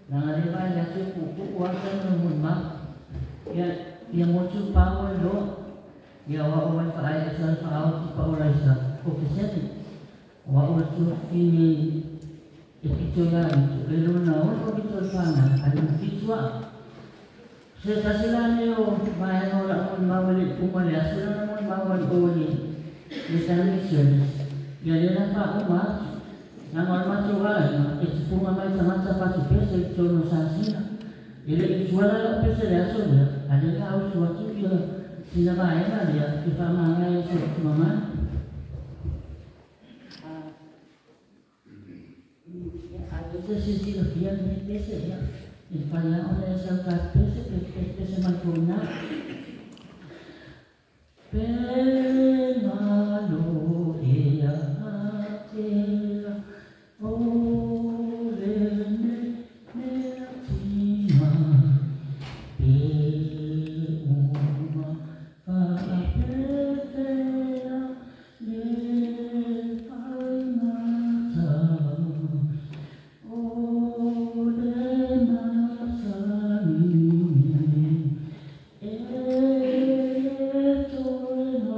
Nangarima ya cukup kuasa namun yang muncul power lo ya wawan faay asal faaw ti paulay sa ofisyan wawan tu ini itu yan lelo na wawan itu sana alun kitwa sa sila niyo mayan wala naman mawali kumali sila naman mawali uli isang mission yan ang pa yang hormat juga, itu pun ramai sama-sama pasti biasa itu sasina. Jadi jualan apa saja sudah, ada yang suatu dia tidak baik lah dia kita mengenai suatu mana. Ada sesi latihan ni biasa ya, kalau orang yang sangat biasa macamnya. Penalo ia hati. Oh, rene netima, uma papetea ne paimata. Oh, rena sani, eto enaloan,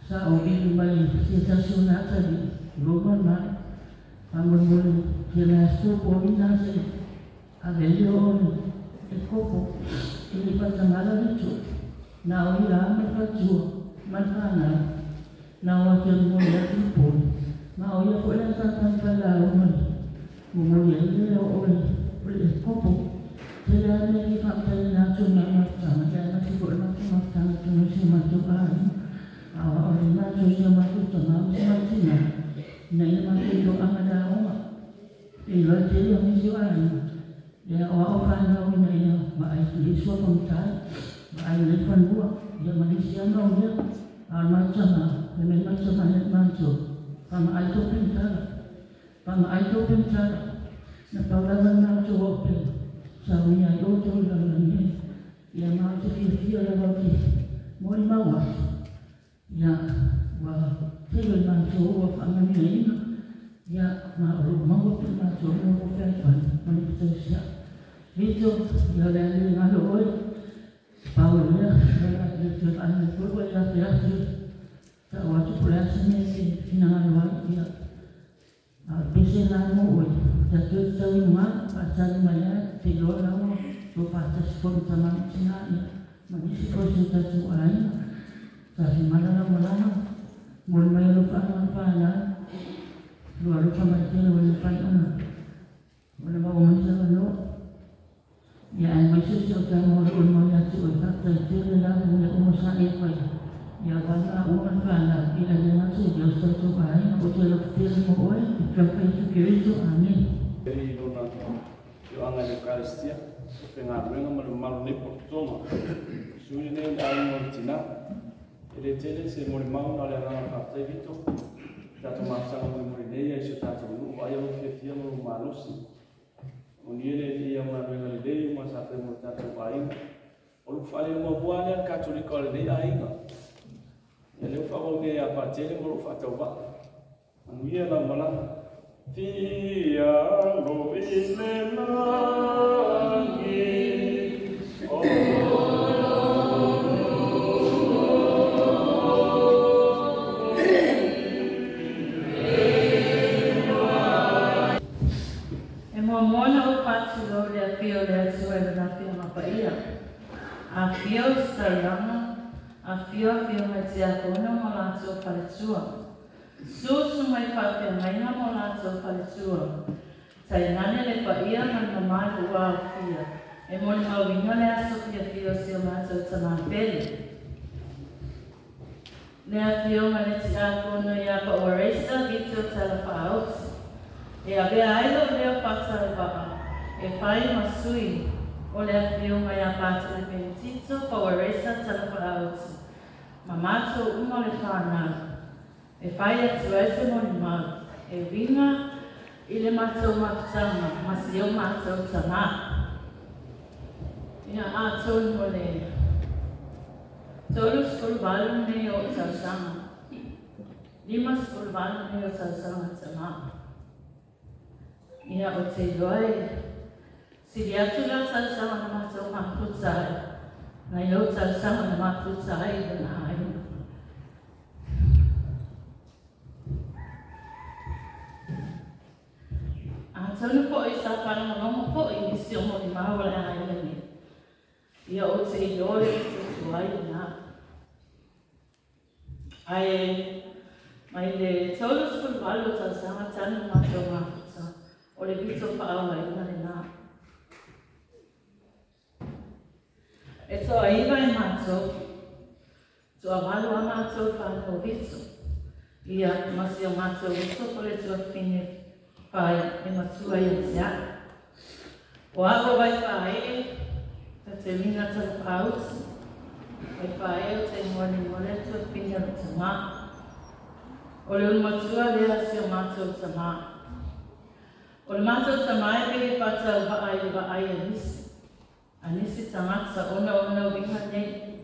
sa o bilu mai si tasunata di Roma mai pamulmuli kira supo ina se avelio e kopo ili patamala itu na o ila me fatua manana na o te muli atu poli na o ia koe tatan pala o mali mumuli ile o ole kopo te la ne ki whakatari nā tū nā matanga te ana ki koe nā tū matanga tū nā si matu kāri awa o le nā tū si matu tanga o si matina na i matu tō amada onga i loa te ria misi o ai le o au whāna o ina ina ma ai ki isua pamitai ma ai le whanua ia malisi ana o ia a matanga le me matanga le matu pama ai tō pintara na paulawa nā tū o pēr Sawi ai o tō lalani, ia mā te whiawhia rawa ki mori maua. Ia wa tewe nā tō ua whamani e ina, ia mā oro maua pe nā tō ua o whaiwhani, mani pito sia. Rito, ia lea li ngalo oi, pao lea, lea le te ane kua ia te atu, ta o atu pule asa me te whina ngalo ai, ia pese nā mo oi, ta tui tau inua, a tari mai ai, te loa lawa, tō pātasi kōru tamang tina ia, ma nisi kōsi tatu aina, ta si malala malala, mōri mai alupa ana pāna, lua lupa mai tēna wale pai ana, wale mau manisa wano, ia ai mai sisi o tā mōri o mai atu o tata i tēne lawa mune o mosa e pai, ia wana o man pāna, ila nena se i osta tō aina, o te lopu tēne mo oe, i trapa i tu kirito, amen. Yo anga le Eucaristia, pe ngā ruenga ma le malu ne portoma. Suri ne ai mo tina. Ele tele se mo le mau na le rana whakatei vito. Tato mātanga mo le mo le nei ai se tato nu. Ai au whiawhia mo le malusi. O ni ele ia ma ruenga le lei, ma sa te mo tato ainga. O lu whale mo buane al katolika o le nei ainga. Ia leo whakau ne a pātele mo lu whakatau wa. Anu ia la malanga. Tiago ile langi E mua mona o patu lo le a fio le atu e na fio mapaia. A fio staranga, a fio mai te a kona mo lātu o paletua. Susu mai whawhia maina mo lātou whaletua. Tai nane le paia man na mai ua o fia. E moni mawinga le aso fia fio si o mātou tamā peli. Le a fio ma le ti a kono i a pa oreisa vito tala whaauti. E a bea ailo leo whatara waa. E whai masui o le a fio mai a pātu le pentito pa oreisa tala whaauti. Ma mātou umo le whanau. E whai atu ese moni mau, e winga i le mātou mafutanga, masi o mātou tamā. Ia a tōni mo le. Tolu skulu walu nei o tausanga. 5 skulu walu nei o tausanga tamā. Ia o te iloai, siri atu la tausanga na mātou mafutai, na i o tausanga na mafutai i na haina. Tonu po i sa whananga longa po i nisi o moni maua le ana ilani. Ia o te iore i te tuai nā. Ai, mai le tolu skulu walu ta sanga tanu mātou mafuta. O le vito whaawa ina le nā. E toa iwa i mātou. Toa walu a mātou whanau vito. Ia masi o mātou vito po le tua whine pai e matua i atia. O awa vai pai e, ta te mina tala pauti. Vai pai e o te mwane mwane tua pini anu tamā. O le matua lea si o mātou tamā. O le mātou tamā e peke whatau haai le waai anisi. Anisi tamata ona winga nei.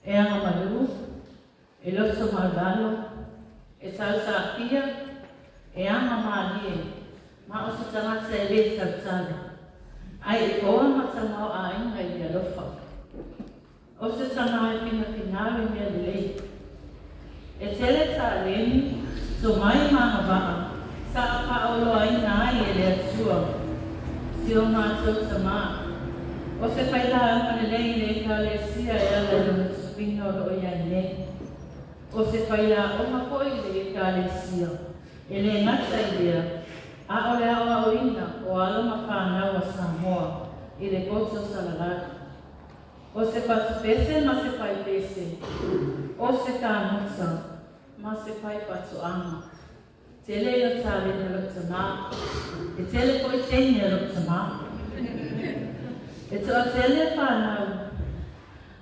E anga malu, e loto malvalo, e tau sa pia, e ama maalie, ma o se tangata e le tautala. Ai e oa matamau a inga i alofa. O se tangata e pina finawe mea le lei. E tele tā leni, so mai maha waha, sa pa olo ai nā I e le atua, si o mātou ta mā. O se whaila amane lei le ka le sia e ala le matupinga o lo ia ne. O se whaila o mapoi le ka le sia, e le ngata I lea, a o le awa o ina o aloma whanau a Samoa, I le koto salalaki. O se whatu pese ma se whai pese, o se ka muta ma se whai whatu ama. Tele o tāle na lukta mā, e tele po I teni a lukta mā. E toa tele whanau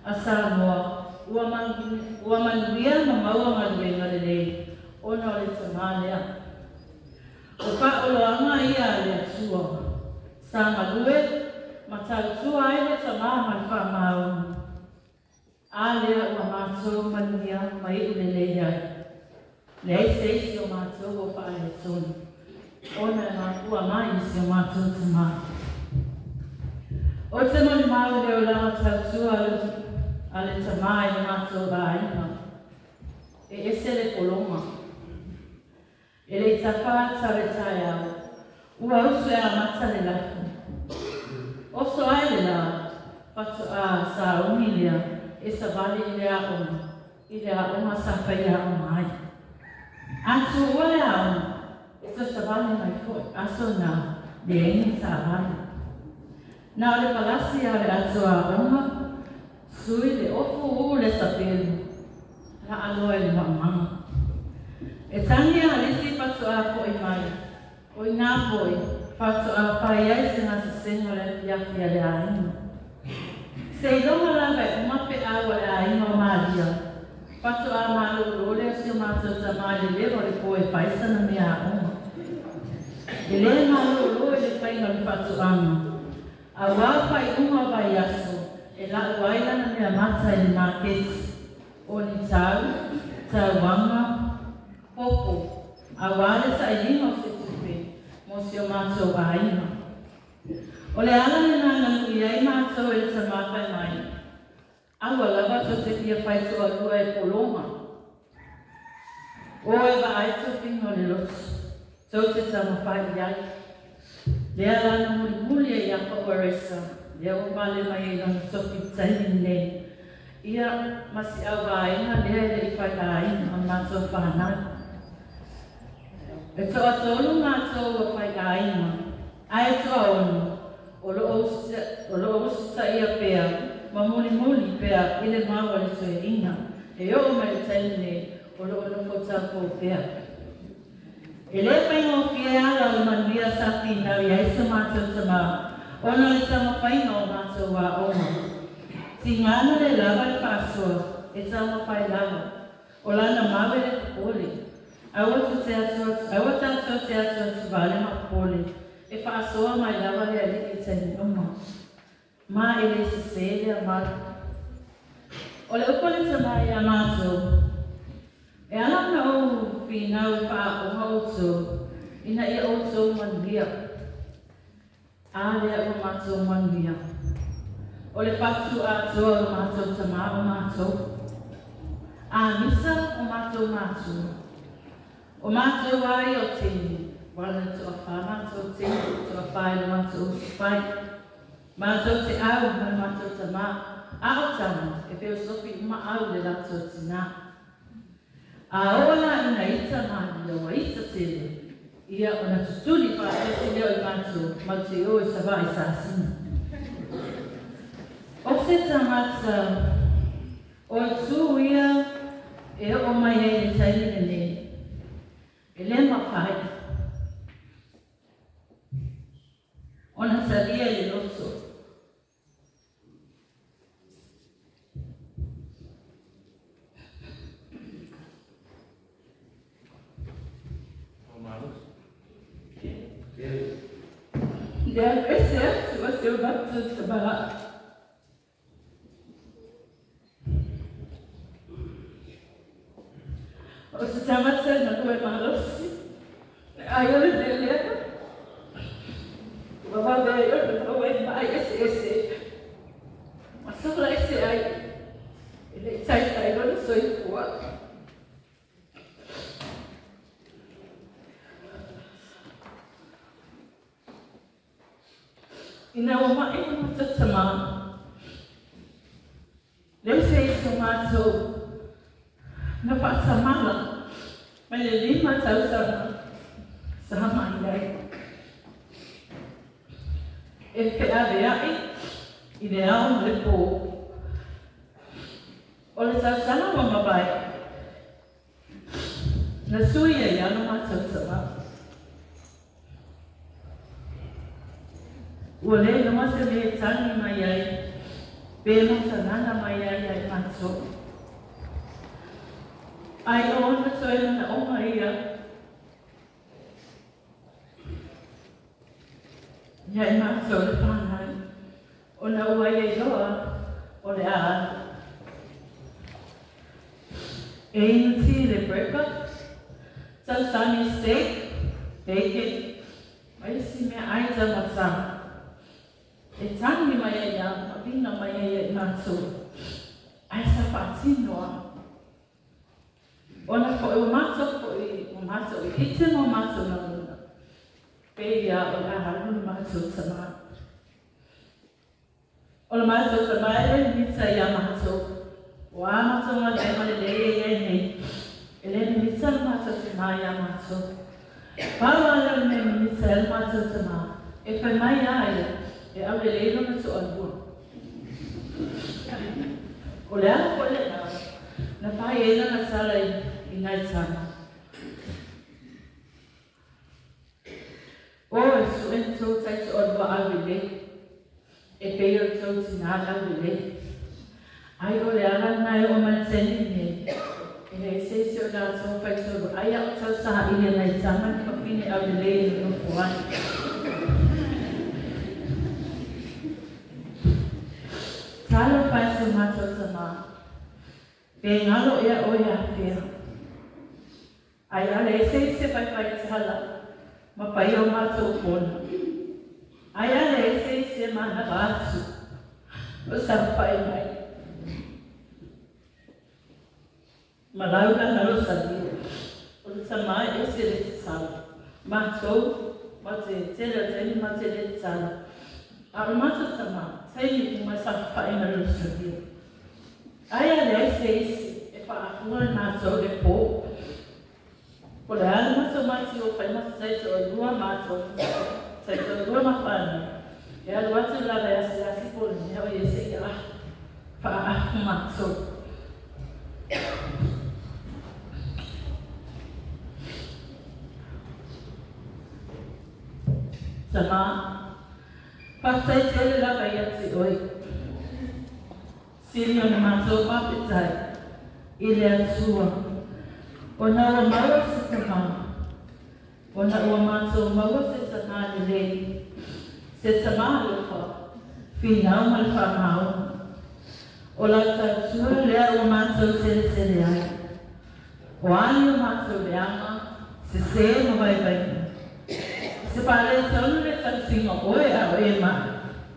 a Samoa, ua manuia ma maua manuenga le lei, ona o le tamā lea. O wha oloanga ia le atua, sa malue, ma tautua ai le tamā ma le wha maunga. A lea ua mātou manuia ma I ule lei ai. Le eisi o mātou o wha le tonu. Ona e mātua mai isi o mātou tamā. O te mani mau leo lama tautua a le tamā I le mātou la aina. E ese le kolonga. E le tawha tare tai au. Ua usu e a mata le lafu. Oso ai le la, patu a sa umilia e sa vale I le aonga. I le aonga sa whai aonga ai. Atu ua le aonga, e sa sa vale mai foi, aso na le eni sa vale. Nā le palasi a le atu aonga, sui le ofu le sapelu. La aloe le mamanga. E tangi a lisi patu a foi mai. O I ngā foi, patu a pai ai se ngā sengo le piafi a le aina. Se I longa lava e umape awa le aina o Maria. Patu a malo role o si o mātou tamai le lewa le koe paisa na mea aonga. E le malo role le painga le patu anga. A wapai unga vai aso, e la uaila na mea mata I le maketi. O ni tau, tauanga, popo, a wale sa I lima o se tupe, mo si o mātou aina. O le ala me nana nui ai mātou e ta mawhai mai. Awa lava to te pia whaitu a lua e polonga. O e wa aito pingo le lotu, tau te ta mawhai iai. Lea lana muli e iapa waresa, lea o male mai e lana toki taini nei. Ia masi au aina lea le I whai aina o mātou whanau. E toa tolu mātou o whai aina, ai toa onu, o lo usita ia pea, ma muli pea I le maua le toe ina, e o mai le taine o lo fotako pea. E le whainga o fie ala o manuia sa whina I aisa mātou tamā, ona le tama whainga o mātou wa oma. Si ngana le lava le whaasua, e tama whai lava, o lana mawe le kupole. Awa tātou te atua tu vale ma kupole, e whaasua mai lava le aliki tani uma. Ma e le sisele a mara. O le upo le tamai a mātou, e anaka o whinau I wha o hautou, ina ia outou manuia. A lea o mātou manuia. O le patu a toa o mātou tamā o mātou. A misa o mātou mātou. O mātou ai o tini, wala toa wha mātou tini, toa whai le mātou whai. Mātou te au ma mātou tamā, a o tama, e peo sofi uma au le latou tina. A ola ina ita mātou wa ita tele, ia o na tutuli wha e se leo I mātou, ma te o I sawa I sāsina. O se tamata, o tu ia e o mai e le taini ne, e le mawhai. O na saria le loto. Dea pese atu a te o batu tabara. O se tamata na koe marosi, ai ole de lea. Wawa bea i ole koe mai ese. Ma sola ese ai, ele tai lona soi kua. Ina o mai o matatama. Leu se iso mātou na whaatamala. Mai le 5 tausanga sa hama iai. E pea reai I le au le pō. O le tausanga wa mabai. Na sui e iano mātautama. Ua le noa se me tangi mai ai. Pe mo tanana mai ai ai mātou. Ai o ona toena na oma ia. Ia I mātou le whanai. O na ua ia loa o le a. E ina ti le breakfast. Tausani steak. Bacon. Mai si mea aita matanga. E tangi mai ai a. Mabina mai ai ai mātou. Ai sa whaatinoa. Ona ko o mātou I ite mo mātou na luna. Pei a o la harunu mātou tama. O la mātou tama e mita I a mātou. O a mātou ma le ma le e nei. E le mita le mātou tama I a mātou. Pāwa le me mita le mātou tama. E whai mai ai e au le leilo na tu alua. O le ala ko le na. Na whai e na tala I ngai tama. O e su en tō taito o lua awile. E pei o tō tina awile. Ai o le ala nai o manteni ne. E le se o la tō whai tōru. Ai au tau saha I le ngai tama ni kapini awile I no fuani. Talo whai su mātou tama. Pe ngalo ea o ea whia. Ai ale se whai tala. Ma pai o mātou pona. Ai ale se mana rātu. O sa whai mai. Ma launa na lo sa lia. O le tamai e se le te sala. Mātou, ma te tera teni ma te le te sala. A o mātou tama, teini ku mai sa whai na lo sa lia. Ai ale se e whaafua mātou e pō. O le ala mātou mati o whai mata taito o lua mātou. Taito o lua mawhana. E alu atu lala e asi pole ni hau I se ia whaafu mātou. Sama, whaktaito le lava I ati oi. Siri o ni mātou papitai. I le atua. O na ua maua se tama. O na ua mātou maua se tama ni lei. Se tama lupa. Whinau ma le whamau. O la tautua lea ua mātou sere ai. O ani o mātou leama. Se ma vai vaina. Se pale taunu le tausinga oe a oe ma.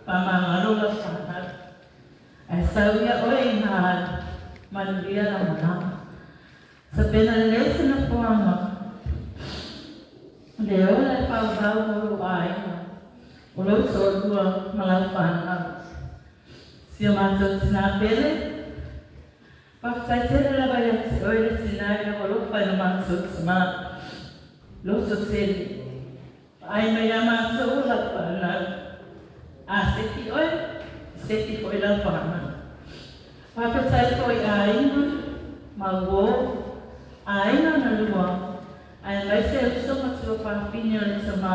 Pamangaro la whanau. E sauia oe I nā manuria la manama. Sa pena lese na poanga. Le ola e whau moro aina. O lo so lua malau whana. Si o mātou tina pere. Whaktai tere la vai ati oere tina ea o lo whaina mātou tima. Lo so tere. Ai mai a mātou la whana. A seki oe. Seki koe la whana. Whakatai koe aina. Mawo. Aina na lua, ai mai se uso matua whawhine o le tama.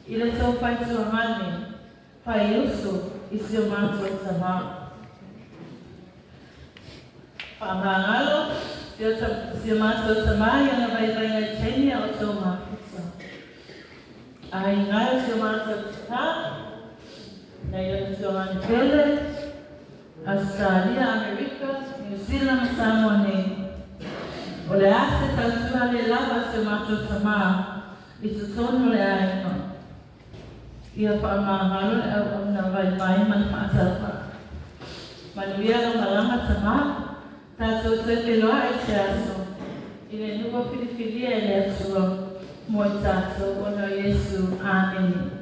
I le tau whai tua hane, whai uso I si o mātua tama. Whamangalo, si o mātua tama I ana vai ngai tenia o tau māputa. Ai ngai si o mātua tama, nei o tau hane pele, Australia, Amerika, New Zealand, Samoa nei. O le ase tautua le lava se mātou tamā I tutono le aina. Ia whaamahalo le au amna vai mai mani whaatalpa. Manuia no malama tamā, tātou tue wheloa e te aso. I le nuko whiriwhiria e le atua mo I tātou ono Iesu. Amen.